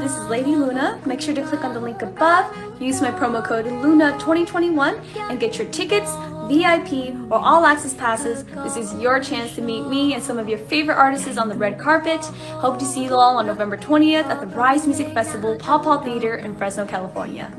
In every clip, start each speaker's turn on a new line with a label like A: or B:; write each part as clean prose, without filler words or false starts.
A: this is Lady Luna. Make sure to click on the link above, use my promo code LUNA2021 and get your tickets, VIP, or all access passes. This is your chance to meet me and some of your favorite artists on the red carpet. Hope to see you all on November 20th at the Rise Music Festival, Paw Paw Theater in Fresno, California.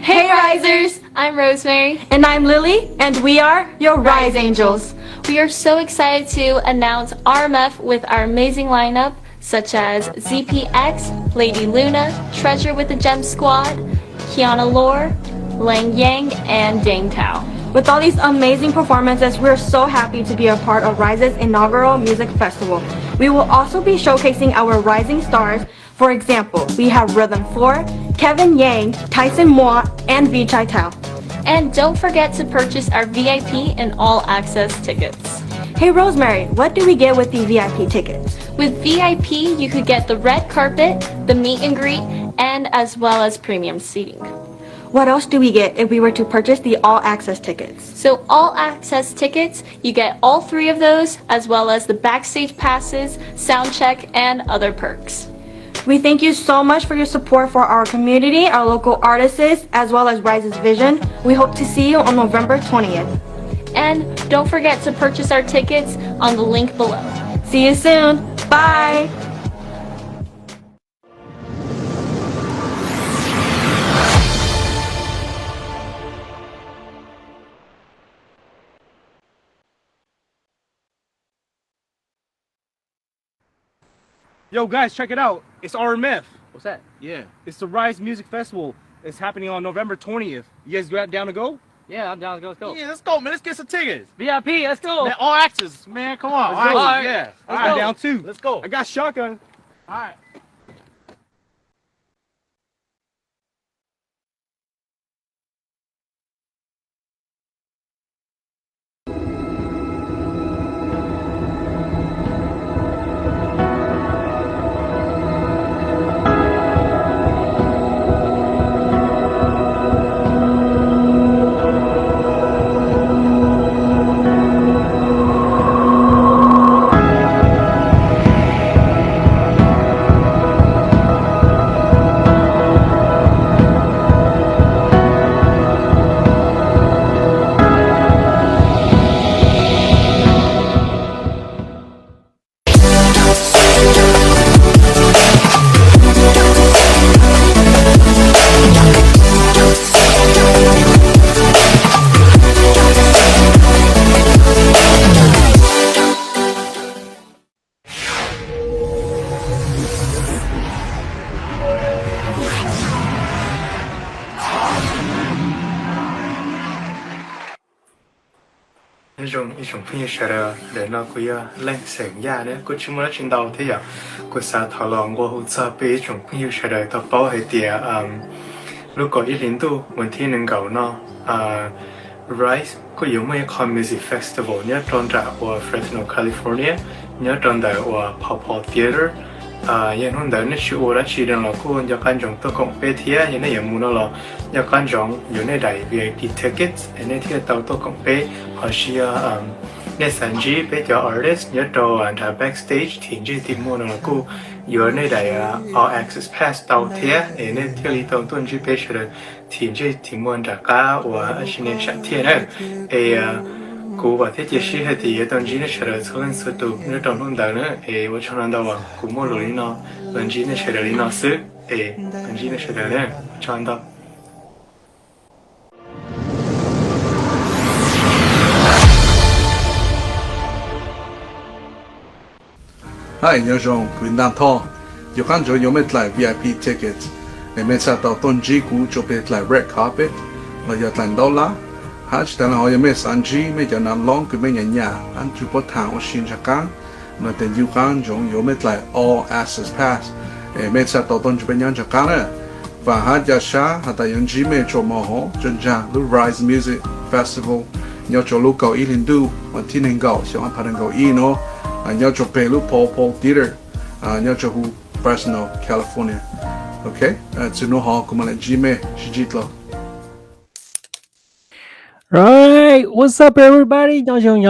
B: Hey Risers! I'm Rosemary.
C: And I'm Lily, and we are your Rise Angels.
B: We are so excited to announce RMF with our amazing lineup, such as ZPX, Lady Luna, Treasure with the Gem Squad, Kiana Lore, Lang Yang, and Dang Tao.
C: With all these amazing performances, we're so happy to be a part of Rise's inaugural music festival. We will also be showcasing our rising stars. For example, we have Rhythm 4, Kevin Yang, Tyson Moa, and Vichai Tao.
B: And don't forget to purchase our VIP and all access tickets.
C: Hey Rosemary, what do we get with the VIP tickets?
B: With VIP, you could get the red carpet, the meet and greet, and as well as premium seating.
C: What else do we get if we were to purchase the all access tickets?
B: So all access tickets, you get all three of those, as well as the backstage passes, sound check, and other perks.
C: We thank you so much for your support for our community, our local artists, as well as Rise's vision. We hope to see you on November 20th.
B: And don't forget to purchase our tickets on the link below.
C: See you soon. Bye.
D: Yo guys, check it out. It's RMF.
E: What's that?
D: Yeah. It's the Rise Music Festival. It's happening on November 20th. You guys down to go?
E: Yeah, I'm down. Let's go.
F: Yeah, let's go, man. Let's get some tickets.
E: VIP, let's go.
F: Man, all access, man. Come on.
D: Let's go.
F: All right. Yeah.
D: All right, down too.
F: Let's go.
D: I got shotgun.
F: All right.
G: Xiong phun shara để nó cũng lên sẻng ya đấy, cũng chỉ muốn trên đầu thế à, cũng sa thảo lòng qua hỗ trợ bé Xiong phun shara thảo bảo hay tiệt lúc có ít liên tuวันที่1เก่าเนาะRise ก็อยู่ไม่คอนมิวสิกเฟสติวัลเนี่ยตอนจากว่า Fresno California เนี่ยตอนจากว่า Paw Paw Theater ยังหุ่นเดินนี่ชื่อว่าชื่อเดินเราก็อยากการจองตัวของเปเทียยังในอย่างมูนเราอยากการจองอยู่ในใด VIP tickets ในที่ตัวของเปหาชื่อในสัญญาเปจอ artist เนี่ยตัวถ้า backstage ทิ้งจีทีมูนเราก็อยู่ในใดall access pass ตัวเทียในที่里头ต้นจีเปชื่อทิ้งจีทีมูนจากก้าว่าชินเนชัดเทียนกูว่าที่จะชี้ให้ที่ตอนนี้เนี่ยเชื่อส่วนสุดตัวเนี่ยตอนนู้นได้เนี่ยว่าฉันนั่นดาวกูมั่วเลยเนาะตอนนี้เนี่ยเชื่อเลยเนาะซึ่งตอนนี้เนี่ยเชื่อเลยฉันดาว
H: Hi, nhớ Zong, Quỳnh Nam Tho. Yo kan jo yo met lại VIP tickets. Met sa tao ton ji ku jo bet lại red carpet. Là yo tan $. Hatch tan ho yo met san ji me yo nam long ku me nya an chu po thang o shin chakan. Mà tên yo kan jo yo met lại all access pass. Met sa tao ton jo ben yan chakan. Và hát ya sha hat ta yon ji me cho mo ho chen ja lu Rise Music Festival. Nhớ cho lu cầu y linh du, mà thiên hình cầu sẽ ăn phát cầu y nó. Nhớ cho Pelu Paw Paw Theater, nhớ cho Fresno, California. Okay, so no harm. Come on, Jime, Shijitlo.
E: Right. What's up, everybody? Yajong.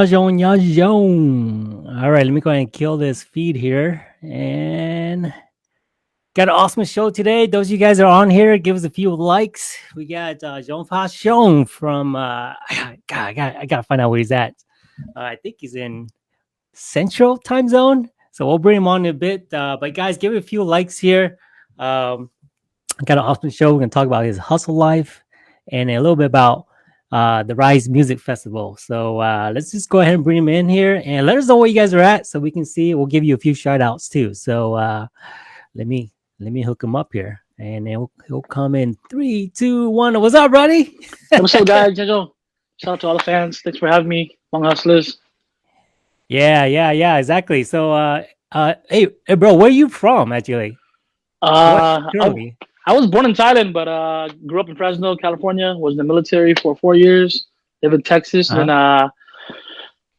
E: All right, let me go ahead and kill this feed here. And got an awesome show today. Those of you guys are on here, give us a few likes. We got Zong Xiong from, God, I gotta find out where he's at. I think he's in Central time zone. So we'll bring him on in a bit. But guys, give it a few likes here. I got an awesome show. We're going to talk about his hustle life and a little bit about the Rise Music Festival. So let's just go ahead and bring him in here and let us know where you guys are at so we can see. We'll give you a few shout outs too. So let me hook him up here and he'll come in 3, 2, 1. What's up, buddy? What's up, guys? Shout out to all the fans. Thanks for having me, Hmong Hustlers.
B: Yeah, exactly. So hey, bro, where are you from actually?
E: I was born in Thailand, but grew up in Fresno, California. Was in the military for 4 years. Lived in Texas, and then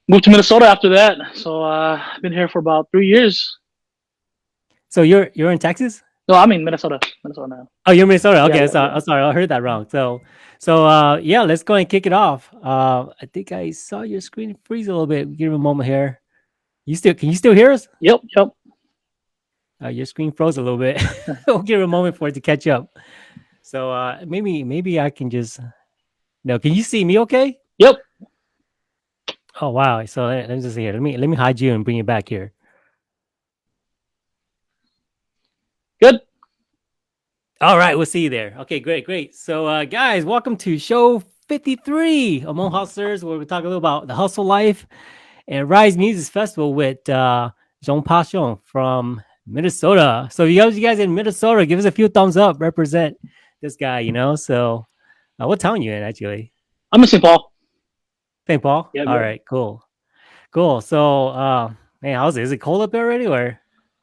E: moved to Minnesota after that. So I've been here for about 3 years.
B: So you're in Texas?
E: No, I'm in Minnesota now.
B: Oh, you're Minnesota. Okay,
E: Yeah.
B: I'm sorry, I heard that wrong. So yeah, let's go and kick it off. I think I saw your screen freeze a little bit. Give me a moment here. Can you still hear us?
E: Yep.
B: Your screen froze a little bit. We'll give it a moment for it to catch up. So maybe I can just no. Can you see me? Okay.
E: Yep.
B: Oh wow. So let me just see here. Let me hide you and bring you back here.
E: Good.
B: All right, we'll see you there. Okay, great. So, guys, welcome to show 53 Hmong Hustlers, where we talk a little about the hustle life and Rise Music Festival with Zong Xiong from Minnesota. So, if you guys in Minnesota, give us a few thumbs up. Represent this guy, So, what town you in actually?
E: I'm in St. Paul.
B: St. Paul.
E: Yeah.
B: All right, cool. So, man, how's it? Is it cold up there already, or?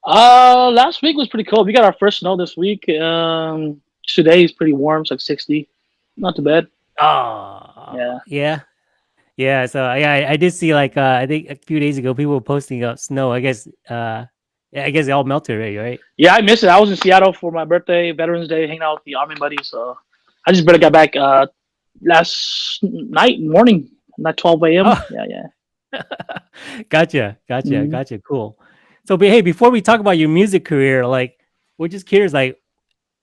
E: Last week was pretty cold. We got our first snow this week. Today is pretty warm. It's like 60. Not too bad.
B: Oh, yeah. So I did see like I think a few days ago people were posting up snow. I guess it all melted already, right?
E: Yeah, I missed it. I was in Seattle for my birthday, Veterans Day, hanging out with the Army buddies. So I just barely got back last morning, not 12 a.m.
B: Oh.
E: Yeah.
B: Gotcha. Cool. So, but hey, before we talk about your music career, like we're just curious, like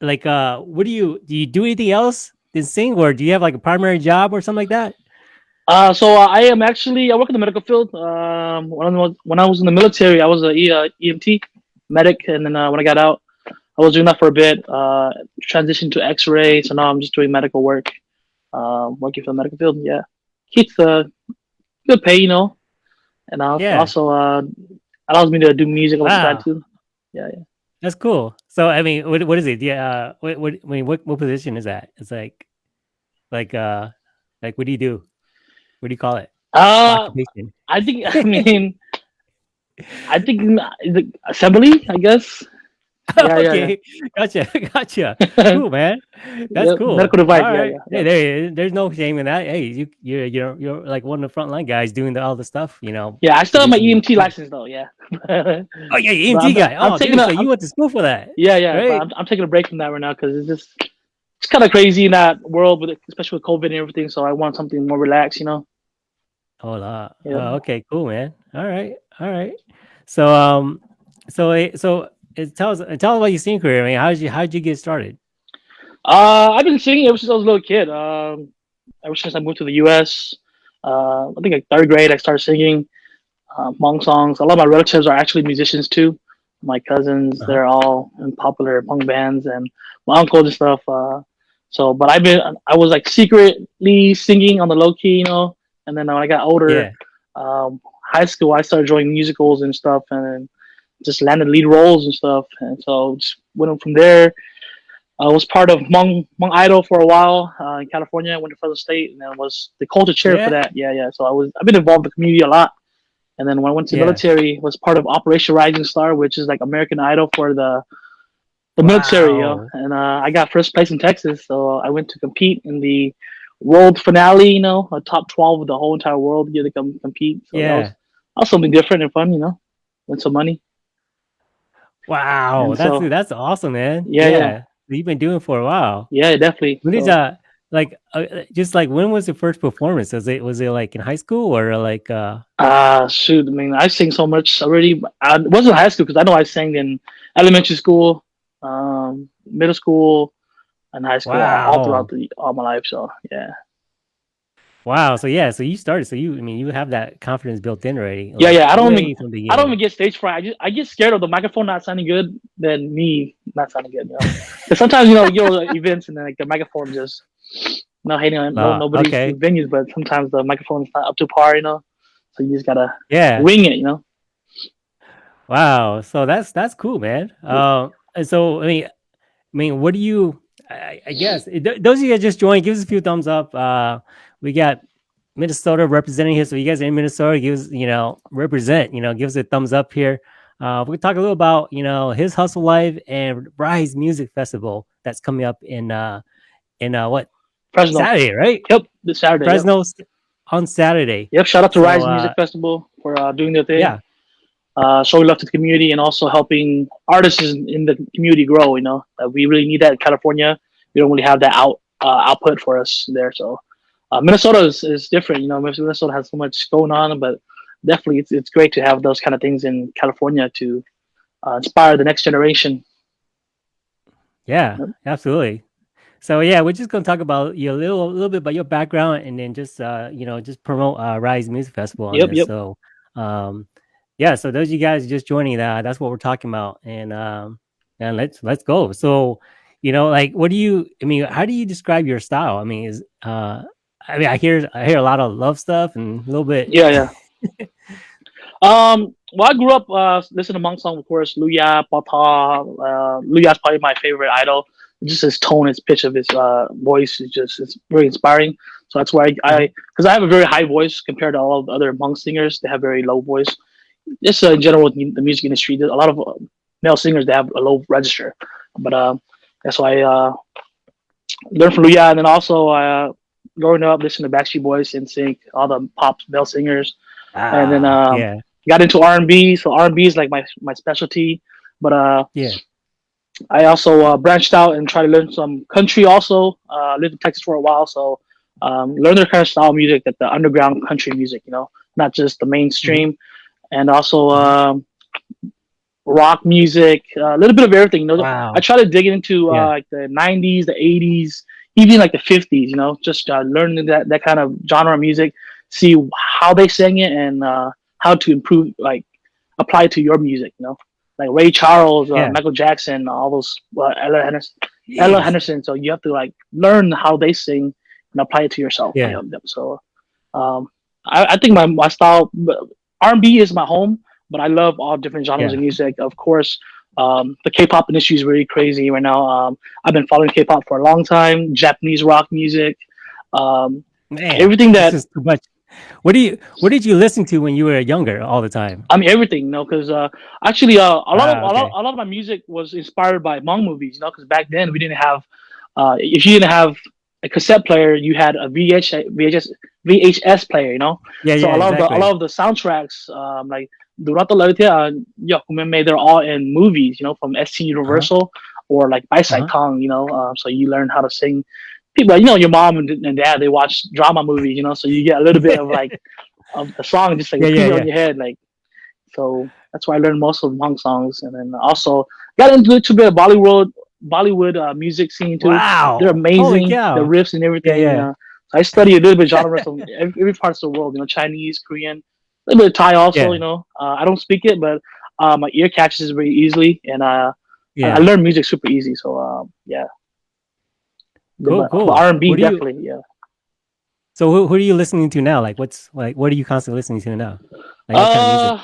B: what do you do anything else than sing, or do you have like a primary job or something like that?
E: So I work in the medical field. When I was in the military, I was a EMT medic, and then when I got out, I was doing that for a bit. Transitioned to X-ray, so now I'm just doing medical work. Working for the medical field. Yeah, keeps good pay, and also allows me to do music all the time too. Yeah.
B: That's cool. So I mean, what is it? Yeah, what position is that? It's like what do you do? What do you call it? Occupation.
E: I think the assembly, I guess.
B: Okay. Gotcha. Cool, man. That's cool.
E: Medical device.
B: Right.
E: Yeah.
B: Hey, there's no shame in that. Hey, you're like one of the frontline guys doing all the stuff.
E: Yeah, I still have my EMT license though. Yeah.
B: Oh yeah, EMT guy. You went to school for that.
E: Yeah.
B: Right?
E: But I'm taking a break from that right now because it's kind of crazy in that world, especially with COVID and everything. So I want something more relaxed,
B: Oh,
E: Yeah.
B: okay, cool, man. All right. So tell us about your singing career. I mean, how'd you get started?
E: I've been singing ever since I was a little kid. Ever since I moved to the U.S., I think like third grade, I started singing Hmong songs. A lot of my relatives are actually musicians too. My cousins, they're all in popular punk bands, and my uncles and stuff. But I was like secretly singing on the low key, And then when I got older, high school, I started joining musicals and stuff, and just landed lead roles and stuff. And so just went on from there. I was part of Hmong Idol for a while in California. I went to Fresno State, and then was the culture chair for that. Yeah. So I've been involved in the community a lot. And then when I went to the military, was part of Operation Rising Star, which is like American Idol for the military. And I got first place in Texas, so I went to compete in the world finale. A top 12 of the whole entire world get to come compete. So that was something different and fun. Win some money.
B: Wow, that's awesome, man.
E: Yeah.
B: You've been doing it for a while.
E: Yeah, definitely.
I: just like when was the first performance? Was it like in high school or like
E: Shoot, I mean, I sing so much already. It wasn't high school because I know I sang in elementary school, middle school, and high school all throughout
I: wow.
E: all my life. So yeah,
I: Wow. So yeah, so you started. So you have that confidence built in already,
E: yeah,
I: like
E: yeah.
I: way from the
E: I don't
I: beginning.
E: even get stage fright. I get scared of the microphone not sounding good than me not sounding good. You know, 'cause sometimes you go to events and then like the microphone just no hating on nobody's
I: Okay.
E: venues, but sometimes the microphone is not up to par. You know, so you just gotta
I: Yeah.
E: wing it. You know.
I: Wow. So that's cool, man. And so I mean, what do you? I guess those of you that just joined, give us a few thumbs up. We got Minnesota representing here, so you guys are in Minnesota, give us represent. Give us a thumbs up here. We talk a little about his hustle life and Rise Music Festival that's coming up in what
E: Fresno.
I: Saturday, right?
E: Yep, this Saturday. Yep.
I: Fresno on Saturday.
E: Yep. Shout out to
I: So
E: Rise Music Festival for doing their thing.
I: yeah,
E: Showing love to the community and also helping artists in the community grow. We really need that in California. We don't really have that output for us there. So Minnesota is different. Minnesota has so much going on, but definitely it's great to have those kind of things in California to inspire the next generation.
I: yeah, absolutely. So yeah, we're just gonna talk about you a little bit about your background, and then just just promote Rise Music Festival on
E: Yep.
I: this.
E: Yep.
I: So yeah, so those of you guys just joining that's what we're talking about, and let's go. So like what do you? I mean, how do you describe your style? I mean, I hear a lot of love stuff and a little bit.
E: Yeah. Yeah. Well, I grew up listening to Hmong song, of course. Luya, Pata. Luya's probably my favorite idol. Just his tone, his pitch of his voice is just it's very inspiring. So that's why
I: Mhm.
E: because I have a very high voice compared to all of the other Hmong singers. They have very low voice. Just in general, in the music industry, there's a lot of male singers that have a low register. But that's why I learned from Luya, and then also growing up listening to Backstreet Boys, NSYNC, all the pop male singers, and then
I: Yeah,
E: got into R&B. So R&B is like my specialty. But
I: yeah.
E: I also branched out and tried to learn some country. Also, lived in Texas for a while, so learn their kind of style of music, that the underground country music. Not just the
I: Hmm.
E: mainstream, and also
I: Hmm.
E: rock music, a little bit of everything. I
I: Wow.
E: try to dig into
I: Yeah.
E: like the '90s, the '80s, even like the '50s. Just learning that kind of genre of music, see how they sang it, and how to improve, like apply it to your music. Like Ray Charles,
I: Yeah.
E: Michael Jackson, all those Ella Henderson. Ella
I: Jeez.
E: Henderson. So you have to like learn how they sing and apply it to yourself.
I: Yeah.
E: So um, I think my style R&B is my home, but I love all different genres
I: Yeah.
E: of music. Of course, the K-pop industry is really crazy right now. I've been following K-pop for a long time. Japanese rock music, um,
I: Man,
E: everything
I: this
E: that
I: is too much. What did you listen to when you were younger all the time?
E: I mean everything. Because actually
I: Okay.
E: a lot of my music was inspired by Hmong movies. Because back then we didn't have if you didn't have a cassette player, you had a VHS player.
I: Yeah,
E: So
I: yeah,
E: a
I: exactly.
E: lot of the soundtracks, like Durata Lautia, Yakume, they're all in movies. From ST
I: Uh-huh.
E: Universal or like Bai Sai
I: Uh-huh.
E: Tong. So you learn how to sing. People, your mom and dad, they watch drama movies. So you get a little bit of like of the song, just like
I: Yeah, yeah,
E: repeat on
I: yeah.
E: your head, like so that's why I learned most of Hmong songs, and then also got into a little bit of Bollywood music scene too. They're
I: Wow. Holy
E: amazing, the
I: cow.
E: riffs and
I: Yeah,
E: everything.
I: yeah.
E: So I study a little bit of genres from every parts of the world. Chinese, Korean, a little bit of Thai also.
I: Yeah.
E: I don't speak it, but my ear catches it very easily, and I
I: Yeah.
E: learn music super easy. So yeah,
I: Cool,
E: but
I: cool.
E: R&B definitely, yeah.
I: So who are you listening to now? Like what are you constantly listening to now? Like what kind of music?
E: Uh,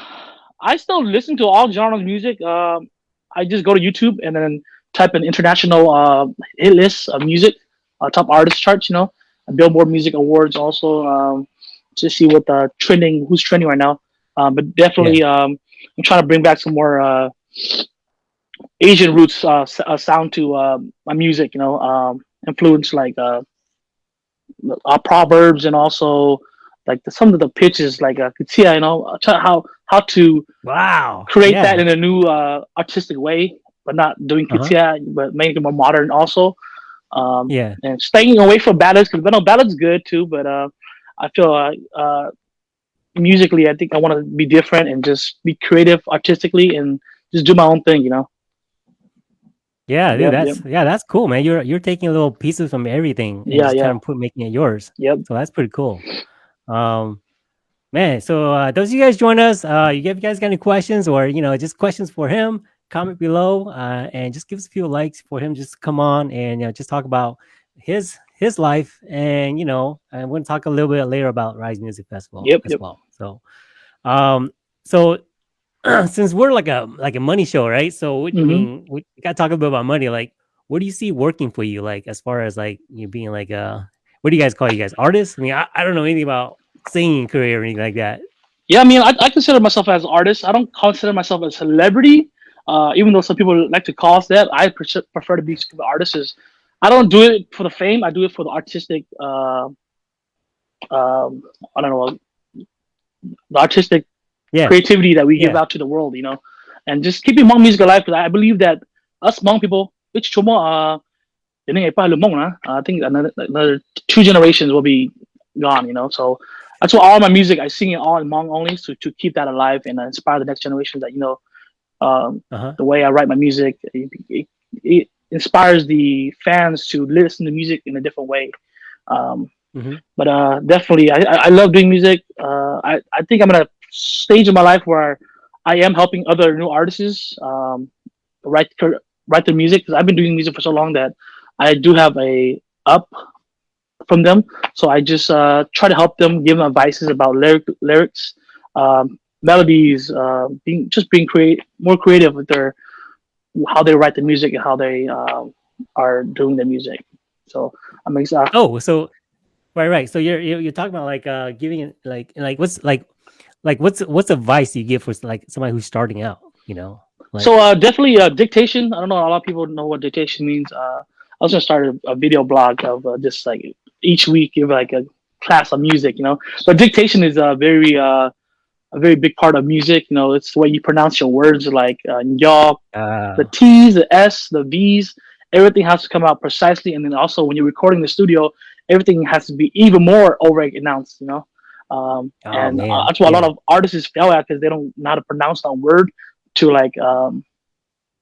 E: I still listen to all genres of music. I just go to YouTube and then type in international hit lists of music, top artist charts. Billboard Music Awards also, to see what who's trending right now. But
I: Yeah.
E: definitely, I'm trying to bring back some more Asian roots sound to my music. Influence like proverbs, and also like some of the pitches, like Kutia, how to
I: Wow.
E: create that
I: Yeah.
E: in a new artistic way, but not doing
I: Uh-huh.
E: Kutia, but making it more modern also.
I: Yeah.
E: And staying away from ballads because I know ballads good too, but I feel musically, I think I want to be different and just be creative artistically and just do my own thing, you know.
I: Yeah, dude,
E: Yep, yep,
I: that's cool, man. You're taking little pieces from everything and
E: yeah,
I: just
E: yeah,
I: kind of making it yours.
E: yep.
I: So that's pretty cool. Um, Man, so those of you guys join us, you guys got any questions or just questions for him, comment below and just give us a few likes for him just to come on and just talk about his life and and we're gonna talk a little bit later about Rise Music Festival
E: Yep,
I: as
E: yep.
I: well. So so since we're like a money show, right? So I
E: Hmm.
I: mean, we gotta talk a bit about money. Like, what do you see working for you? Like, as far as like you being like what do you guys call you guys artists? I mean, I don't know anything about singing career or anything like that.
E: Yeah, I mean, I consider myself as an artist. I don't consider myself a celebrity, even though some people like to call us that. I prefer to be an artist. I don't do it for the fame. I do it for the artistic. I don't know, the artistic
I: Yeah,
E: creativity that we give
I: yeah.
E: out to the world, you know, and just keeping Hmong music alive. Because I believe that us Hmong people, which I think another 2 generations will be gone, you know. So that's why all my music I sing it all in Hmong only to keep that alive and inspire the next generation. That
I: Uh-huh.
E: the way I write my music, it inspires the fans to listen to music in a different way. Um,
I: Hmm.
E: but definitely, I love doing music. I think I'm at a stage in my life where I am helping other new artists write write their music because I've been doing music for so long that I do have a up from them. So I just try to help them, give them advices about lyrics, melodies, being more creative with their how they write the music and how they are doing the music. So I'm excited.
I: Oh, so right. So you're talking about like giving it like what's advice you give for like somebody who's starting out, like
E: So definitely dictation. I don't know. A lot of people know what dictation means. I was gonna start a video blog of just like each week give like a class on music. You know, but dictation is a very big part of music. You know, it's the way you pronounce your words, like y'all, the
I: uh
E: T's, the S, the V's. Everything has to come out precisely, and then also when you're recording in the studio, everything has to be even more over announced. You know,
I: oh
E: and
I: man,
E: that's why a lot
I: yeah.
E: of artists fail at because they don't know how to pronounce that word to like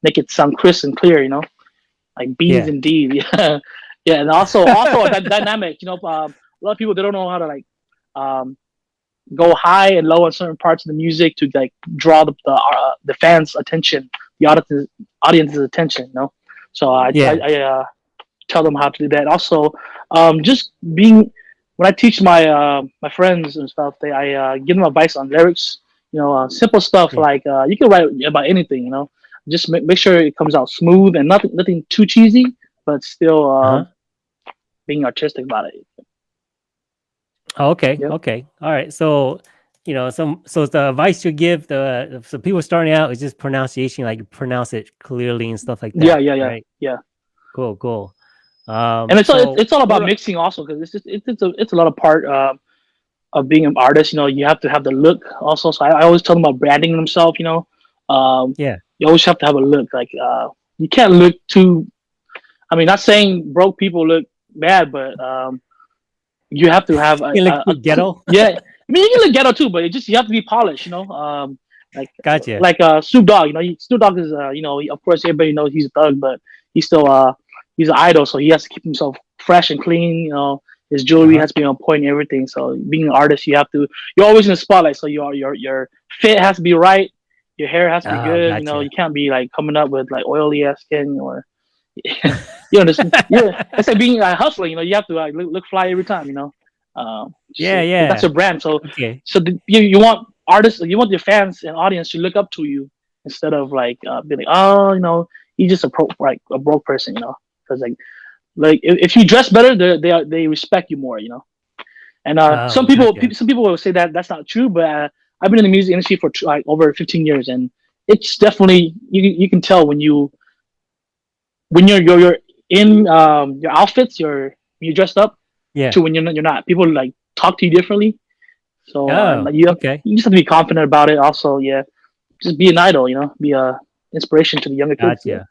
E: make it sound crisp and clear. You know, like B's
I: Yeah.
E: and D's. Yeah, yeah, and also that dynamic. You know, a lot of people they don't know how to like um, go high and low on certain parts of the music to like draw the fans' attention, the audience's attention. You know, so
I: Yeah.
E: I tell them how to do that. Also, just being when I teach my friends and stuff, I give them advice on lyrics. You know, simple stuff
I: Yeah.
E: like you can write about anything. You know, just make sure it comes out smooth and nothing too cheesy, but still
I: Uh-huh.
E: being artistic about it.
I: Oh, okay.
E: Yep.
I: Okay. All right. So, so the advice you give so people starting out is just pronunciation, like you pronounce it clearly and stuff like
E: Yeah,
I: that,
E: yeah, yeah,
I: right?
E: yeah.
I: Cool, cool.
E: And
I: So
E: it's all
I: what
E: about
I: about
E: mixing also because it's a lot of part of being an artist. You know, you have to have the look also. So I always tell them about branding themselves. You know,
I: yeah.
E: you always have to have a look. Like you can't look too. I mean, not saying broke people look bad, but you have to have
I: You look too ghetto.
E: yeah. I mean, you can look ghetto too, but you have to be polished. You know, like
I: Gotcha.
E: Snoop Dogg. You know, Snoop Dogg is of course everybody knows he's a thug, but he's still he's an idol, so he has to keep himself fresh and clean. You know, his jewelry
I: Uh-huh.
E: has to be on point and everything. So being an artist, you're always in the spotlight. So your fit has to be right. Your hair has to be
I: Oh,
E: good. You know,
I: gotcha.
E: you can't be like coming up with like oily ass skin or you understand? Yeah, it's like being hustling. You know, you have to like look fly every time. You know,
I: Yeah,
E: because that's
I: yeah.
E: your brand. So
I: Okay.
E: you want artists, you want your fans and audience to look up to you instead of like being like, oh, you know, he's just a broke person. You know, because like if you dress better, they respect you more. You know, and
I: Oh, gotcha.
E: some people will say that that's not true, but I've been in the music industry for like over 15 years, and it's definitely you can tell when you're in your outfits, you're dressed up
I: Yeah.
E: to when you're not. People like talk to you differently. So
I: Oh,
E: like
I: okay.
E: you just have to be confident about it. Also, yeah, just be an idol. You know, be a inspiration to the younger kids. Yeah.
I: Gotcha.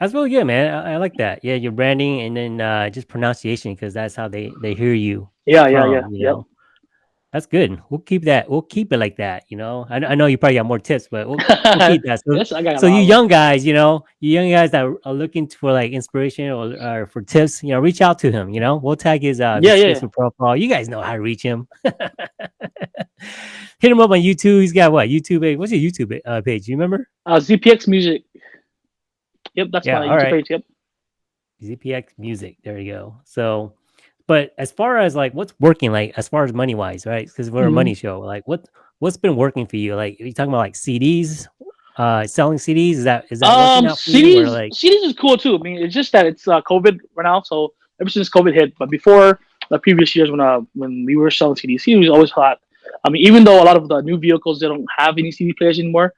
I: That's really good, man. I like that. Yeah, your branding and then just pronunciation because that's how they hear you
E: Yeah, yeah, yeah.
I: from.
E: Yep.
I: That's good. We'll keep that. We'll keep it like that. I know you probably got more tips, but we'll keep that. So,
E: Yes, I got a
I: so you
E: lot of them.
I: young guys, you young guys that are looking for like inspiration or for tips, reach out to him. We'll tag
E: Yeah,
I: his
E: yeah, yeah.
I: Facebook profile. You guys know how to reach him. Hit him up on YouTube. He's got what YouTube? What's your YouTube page? You remember?
E: ZPX Music. Yep, that's
I: Yeah.
E: my
I: All
E: YouTube
I: right.
E: page. Yep.
I: ZPX Music. There you go. So, but as far as like what's working, like as far as money wise, right? Because we're a
E: Mhm.
I: money show. Like what's been working for you? Like are you talking about like CDs, selling CDs? Is that working out for you? Or like
E: CDs is cool too. I mean, it's just that it's COVID right now. So ever since COVID hit, but before the previous years when we were selling CDs, CD was always hot. I mean, even though a lot of the new vehicles they don't have any CD players anymore,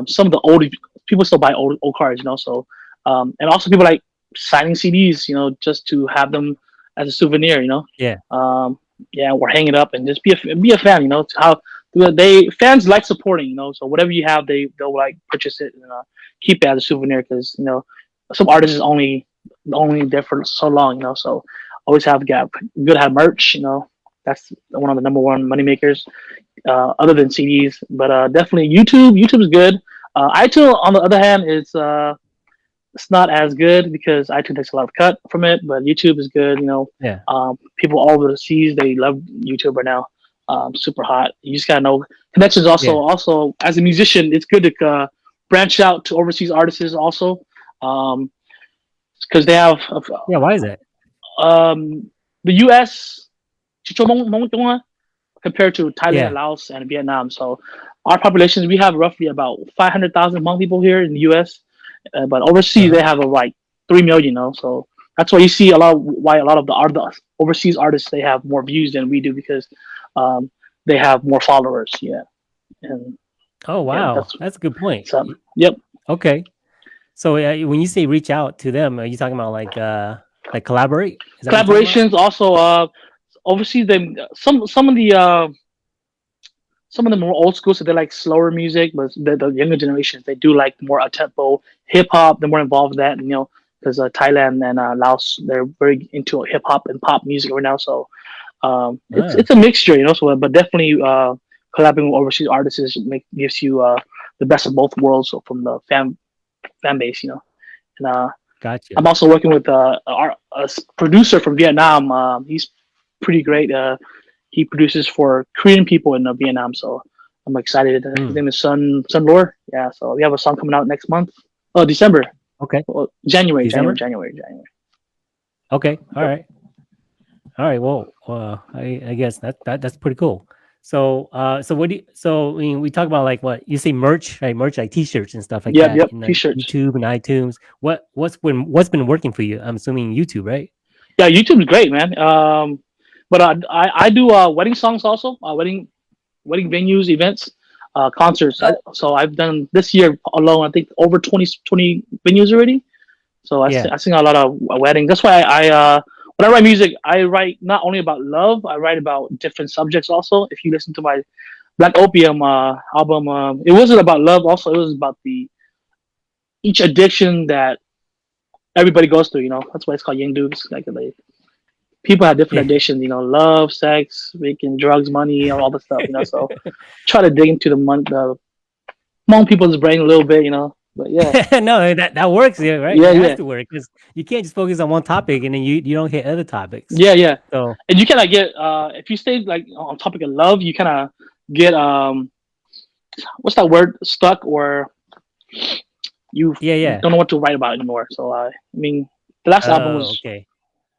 E: some of the old people still buy old cars, So and also people like signing CDs, just to have them as a souvenir.
I: yeah,
E: Yeah, or hang it up and just be a fan. How they fans like supporting. So whatever you have, they'll like purchase it and keep it as a souvenir because some artists is only there for so long. So always have got good have merch. That's one of the number one money makers. Other than CDs, but definitely YouTube. YouTube is good. iTunes, on the other hand, is it's not as good because iTunes takes a lot of cut from it, but YouTube is good.
I: yeah,
E: People all over the seas they love YouTube right now. Super hot. You just gotta know connections. Also,
I: yeah,
E: also as a musician, it's good to branch out to overseas artists also, because they have
I: yeah. Why is that?
E: the U.S. compared to Thailand,
I: Yeah,
E: Laos, and Vietnam. So our populations, we have roughly about 500,000 Hmong people here in the U.S., but overseas they
I: uh-huh.
E: have like 3 million. So that's why you see why a lot of the overseas artists they have more views than we do because um, they have more followers. Yeah, and
I: Oh
E: yeah,
I: wow, that's a good point.
E: so yep.
I: Okay, so when you say reach out to them, are you talking about like collaborate? Is that what you're talking about?
E: Collaborations also overseas. Them some of the more old school, so they like slower music, but the younger generations they do like more up tempo hip hop. They're more involved in that, because Thailand and Laos they're very into hip hop and pop music right now. So
I: Ah,
E: it's a mixture, So but definitely collaborating with overseas artists gives you the best of both worlds. So from the fan base, And I'm
I: gotcha.
E: also working with a producer from Vietnam. He's pretty great. He produces for Korean people in Vietnam, so I'm excited. His
I: Hmm.
E: name is Sun Lore. Yeah, so we have a song coming out next month. Oh, December.
I: Okay,
E: Well, January, January,
I: December.
E: January, January.
I: Okay, all
E: Yep.
I: right. All right. Well, I guess that's pretty cool. So what do you, so I mean, we talk about like what you say merch, right? Merch like T-shirts and stuff like
E: Yep,
I: that
E: yep.
I: in like
E: T-shirts.
I: YouTube and iTunes. What's been working for you? I'm assuming YouTube, right?
E: Yeah, YouTube is great, man. But I do wedding songs also. Wedding venues, events, concerts. So I've done this year alone. I think over 20 venues already. So
I: Yeah.
E: I sing a lot of weddings. That's why when I write music, I write not only about love, I write about different subjects also. If you listen to my Black Opium album, it wasn't about love. Also, it was about the each addiction that everybody goes through. That's why it's called Young Dukes. Like people have different
I: Yeah.
E: addictions. Love, sex, making drugs, money, all the stuff. So try to dig into the Hmong people's brain a little bit. But yeah,
I: No, that works, yeah, right?
E: yeah,
I: It has
E: yeah.
I: to work because you can't just focus on one topic and then you don't hit other topics.
E: Yeah, yeah.
I: So
E: And you kind of get if you stay like on topic of love, you kind of get what's that word stuck or you
I: yeah, yeah.
E: don't know what to write about anymore. So I mean, the last album
I: Oh,
E: was
I: okay.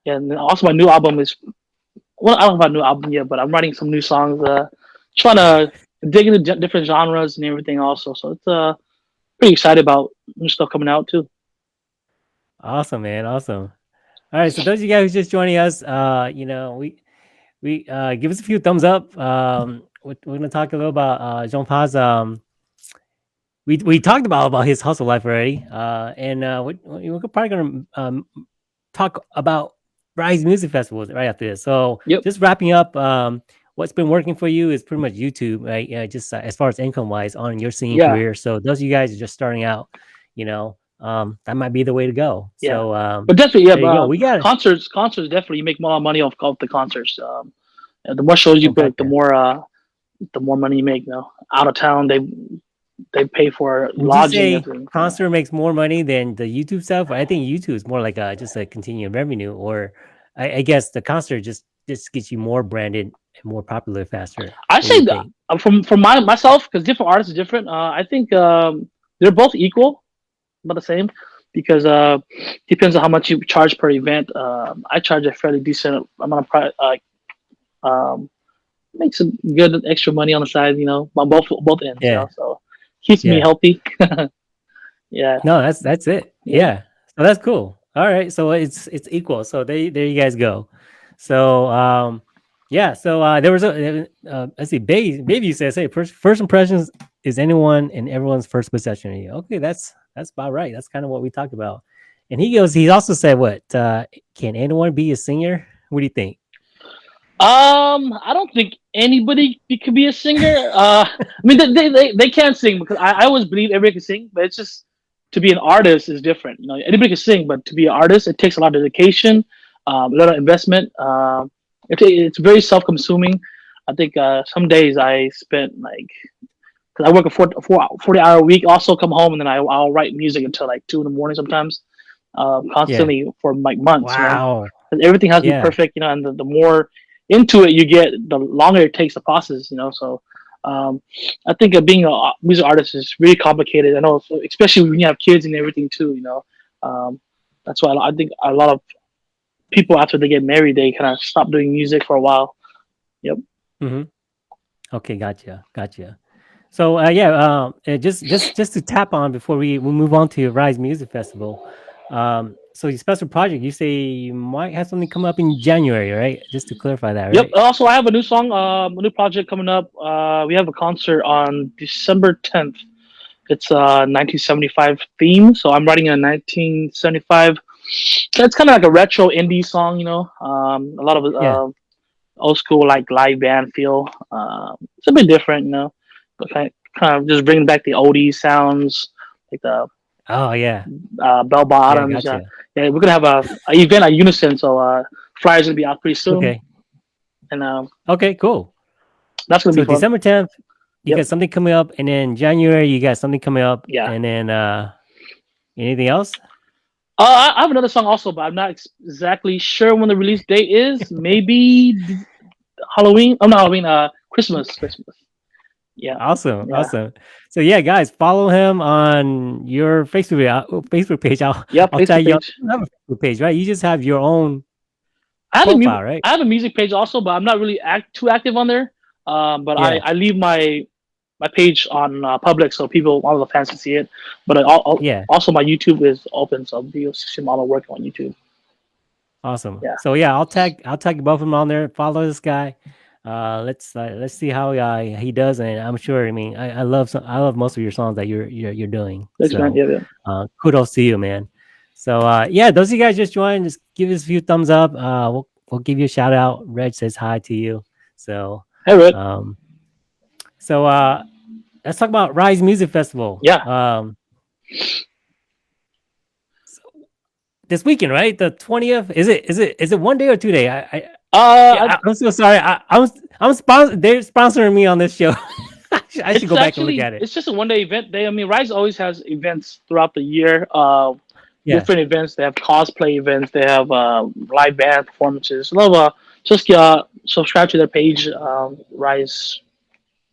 E: yeah, and then also my new album is well, I don't have a new album yet, but I'm writing some new songs. Trying to dig into different genres and everything also. So it's pretty excited about new stuff coming out too.
I: Awesome, man. Awesome. All right. So those of you guys who's just joining us, we give us a few thumbs up. We're gonna talk a little about Jean Pa's. We talked about his hustle life already, and we're probably gonna talk about Rise Music Festivals right after this. So
E: Yep.
I: just wrapping up, what's been working for you is pretty much YouTube, right? Just as far as income wise on your singing
E: Yeah.
I: career. So those of you guys are just starting out, you know, that might be the way to go.
E: Yeah.
I: So
E: But definitely, yeah.
I: there you go. We got it.
E: Concerts definitely you make more money off the concerts. The more shows you book, the more money you make. You know, out of town they pay for
I: Would you
E: lodging.
I: say
E: Everything.
I: concert makes more money than the YouTube stuff? I think YouTube is more like just a continuing revenue, or I guess the concert just gets you more branded and more popular faster.
E: I
I: What do
E: say
I: you
E: that
I: think?
E: from myself, because different artists are different. I think they're both equal, about the same, because depends on how much you charge per event. I charge a fairly decent amount of price. Make some good extra money on the side, you know, on both ends. You
I: Yeah,
E: know, so keeps me
I: yeah.
E: healthy. Yeah,
I: No, that's it.
E: yeah.
I: Yeah. So that's cool. All right. So it's equal. So there you guys go. So yeah. So there was a let's see. Baby says, "Hey, first impressions is anyone and everyone's first possession of you." Okay, that's about right. That's kind of what we talked about. And he goes. He also said, "What can anyone be a singer? What do you think?"
E: I don't think anybody could be a singer. I mean, they can't sing, because I always believe everybody can sing, but it's just to be an artist is different. You know, anybody can sing, but to be an artist, it takes a lot of dedication, a lot of investment. It's very self-consuming. I think some days I spent like, because I work a 40-hour week, also come home and then I'll write music until like 2 in the morning sometimes,
I: Yeah.
E: constantly for like months. You know,
I: Wow.
E: 'cause everything has to be
I: Yeah.
E: perfect. You know, and the more into it you get, the longer it takes the process. You know, so I think being a music artist is really complicated. I know, especially when you have kids and everything too. You know, that's why I think a lot of people after they get married, they kind of stop doing music for a while. Yep.
I: Mm-hmm. Okay. Gotcha. So yeah, just to tap on before we move on to Rise Music Festival. So your special project, you say you might have something come up in January, right? Just to clarify that,
E: Yep.
I: right?
E: Also, I have a new song, a new project coming up. We have a concert on December 10th. It's a 1975 theme, so I'm writing a 1975. So it's kind of like a retro indie song, you know. A lot of
I: Yeah.
E: old school like live band feel. It's a bit different, you know, but kind of just bringing back the oldies sounds, like the
I: Oh yeah.
E: bell
I: Yeah.
E: bottoms.
I: Gotcha.
E: Yeah, we're gonna have a event at Unison, so flyers gonna be out pretty soon,
I: Okay.
E: and
I: Okay. Cool.
E: that's gonna be
I: So
E: fun.
I: December 10th, you
E: Yep.
I: got something coming up, and then January you got something coming up,
E: Yeah.
I: and then anything else?
E: I have another song also, but I'm not exactly sure when the release date is. Maybe Halloween. Oh, not Halloween. Christmas. Yeah.
I: Awesome.
E: Yeah.
I: Awesome. So yeah, guys, follow him on your Facebook page.
E: Yeah.
I: I'll
E: Facebook
I: tag you on.
E: page.
I: You don't have a Facebook page, right? You just have your own
E: I have
I: profile, right?
E: I have a music page also, but I'm not really too active on there. But
I: Yeah.
E: I leave my page on public, so all the fans can see it. But
I: Yeah.
E: also my YouTube is open, so you'll see all the work on YouTube.
I: Awesome.
E: Yeah.
I: So yeah, I'll tag both of them on there. Follow this guy. Let's see how he does, and I'm sure. I mean, I love most of your songs that you're doing.
E: Thanks, man.
I: So
E: Yeah.
I: kudos to you, man. So yeah, those of you guys just joined, just give us a few thumbs up. We'll give you a shout out. Reg says hi to you. So
E: Hey, Red.
I: So let's talk about Rise Music Festival.
E: Yeah.
I: This weekend, right? The 20th. Is it 1 day or 2 day? I'm so sorry. I'm sponsored. They're sponsoring me on this show. I should go back and look at it.
E: It's just a 1 day event. I mean, Rise always has events throughout the year. Different events. They have cosplay events. They have live band performances. Just subscribe to their page, Rise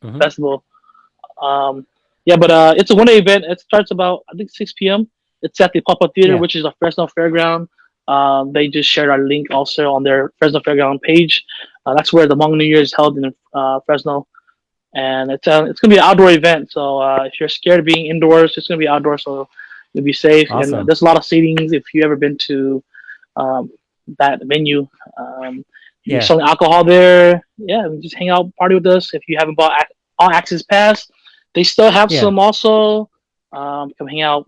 E: Festival. But it's a 1 day event. It starts about, I think, 6 p.m. It's at the Pop-Up Theater, which is a Fresno Fairground. They just shared our link also on their Fresno Fairground page. That's where the Hmong New Year is held in Fresno. And it's gonna be an outdoor event. So if you're scared of being indoors, it's gonna be outdoors, so you'll be safe.
I: Awesome.
E: And there's a lot of seatings. If you ever been to that venue, you're selling alcohol there. Yeah, just hang out, party with us. If you haven't bought All Access Pass, they still have some also. Come hang out.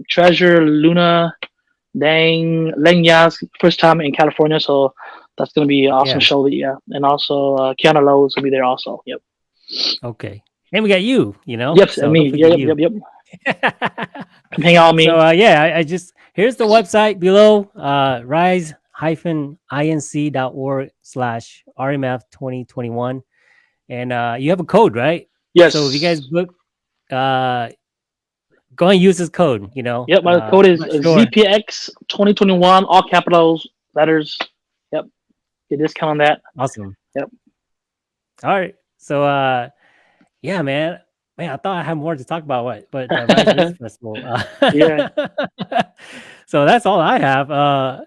E: Treasure, Luna, Dang, Lengya's first time in California, so that's gonna be an awesome show. And also Kiana Lowe is gonna be there also. Yep.
I: Okay. And we got you. You know.
E: Yep.
I: So
E: me. Yep. Hang out on me.
I: So yeah, I just here's the website below. rise-inc.org/RMF2021, and you have a code, right?
E: Yes.
I: So if you guys book, go and use this code.
E: Yep, my code is
I: I'm not sure.
E: ZPX 2021, all capitals, letters. Yep. Get a discount on that.
I: Awesome.
E: Yep.
I: All right. So yeah, man, I thought I had more to talk about, but the Rise Music Festival.
E: Yeah.
I: So that's all I have.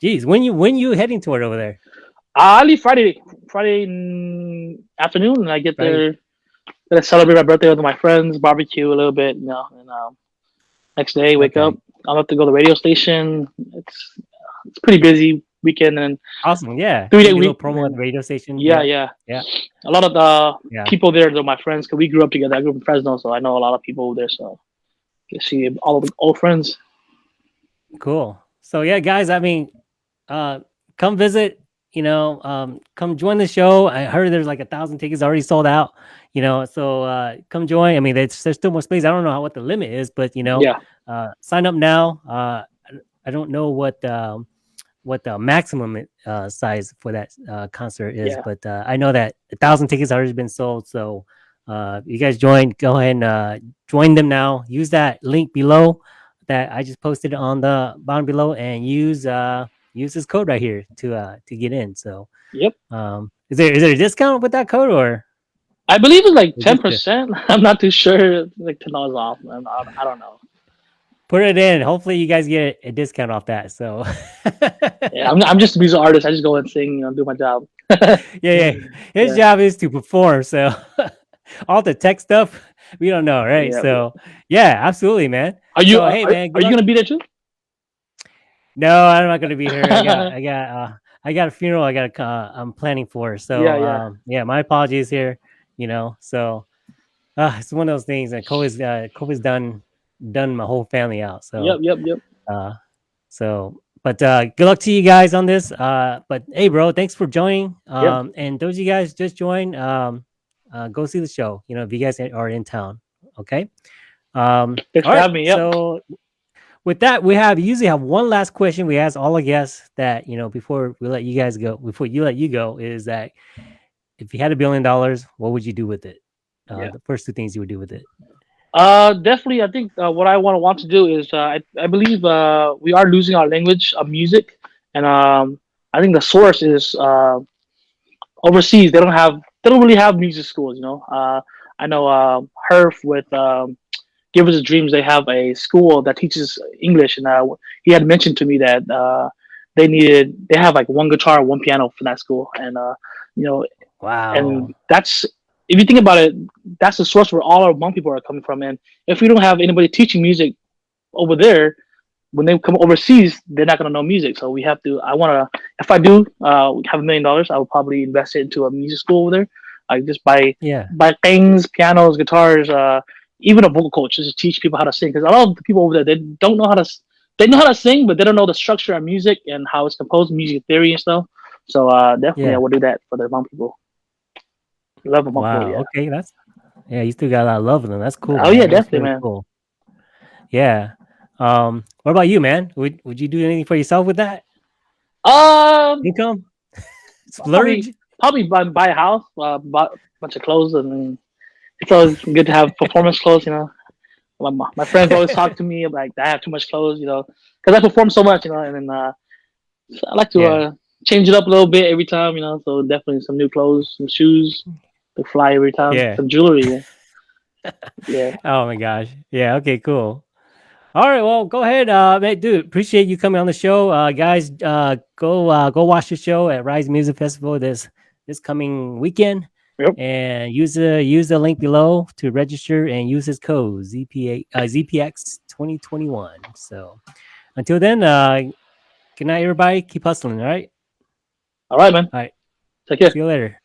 I: Geez, when you heading toward over there?
E: I leave Friday afternoon, and I get there. Gonna celebrate my birthday with my friends, barbecue a little bit, and next day wake up. I'll have to go to the radio station. It's pretty busy weekend, and
I: Awesome, yeah.
E: 3 day
I: week
E: week
I: promo at the radio station.
E: Yeah. A lot of the people there are my friends because we grew up together. I grew up in Fresno, so I know a lot of people over there. So you see all of the old friends.
I: Cool. So yeah, guys, I mean, come visit. Come join the show. I heard there's like 1,000 tickets already sold out. So come join. I mean, there's still more space. I don't know what the limit is, but sign up now. I don't know what the maximum size for that concert is, but I know that 1,000 tickets already been sold. So you guys go ahead and join them now. Use that link below that I just posted on the bottom below, and use this code right here to get in. So
E: yep.
I: Is there a discount with that code, or?
E: I believe it's like 10%. I'm not too sure. Like $10 off. I don't know.
I: Put it in. Hopefully, you guys get a discount off that. So,
E: yeah, I'm just a music artist. I just go and sing and do my job.
I: yeah. His job is to perform. So, all the tech stuff we don't know, right? So, yeah, absolutely, man.
E: Are you?
I: Hey, man,
E: are you gonna be there too?
I: No, I'm not gonna be here. I got a funeral. I'm planning for. So, yeah. My apologies here. So it's one of those things that COVID's done my whole family out. So
E: yep.
I: But good luck to you guys on this. But hey, bro, thanks for joining. And those of you guys just joined, go see the show. If you guys are in town, okay.
E: Thanks for having me. Yep.
I: So with that, we usually have one last question we ask all the guests that before we let you guys go. Before you let you go, is that if you had $1 billion, what would you do with it? The first two things you would do with it.
E: Definitely. I think what I want to do is I believe we are losing our language of music, and I think the source is overseas. They don't really have music schools. I know Herf with Give Us a Dreams. They have a school that teaches English, and he had mentioned to me that they have like one guitar, one piano for that school, and
I: wow.
E: And that's, if you think about it, that's the source where all our Hmong people are coming from. And if we don't have anybody teaching music over there, when they come overseas, they're not going to know music. So we have to, if I do have $1 million, I would probably invest it into a music school over there. Like just buy things, pianos, guitars, even a vocal coach, just to teach people how to sing. Because a lot of the people over there, they know how to sing, but they don't know the structure of music and how it's composed, music theory and stuff. So definitely I will do that for the Hmong people. Love them.
I: Wow.
E: People,
I: Okay, you still got a lot of love in them. That's cool.
E: Oh,
I: man.
E: yeah, definitely, man.
I: Cool. Yeah. What about you, man? Would you do anything for yourself with that? Income? Splurge?
E: Probably buy a house, buy a bunch of clothes, and it's always good to have performance clothes. My friends always talk to me like I have too much clothes, because I perform so much, and then so I like to change it up a little bit every time, So definitely some new clothes, some shoes to fly every time, some jewelry. Yeah.
I: Oh my gosh. Yeah. Okay. Cool. All right. Well, go ahead, man, dude. Appreciate you coming on the show, guys. Go watch the show at Rise Music Festival this coming weekend.
E: Yep.
I: And use the link below to register and use his code ZPX 2021. So until then, good night, everybody. Keep hustling. All right.
E: All right, man.
I: All right.
E: Take care.
I: See you later.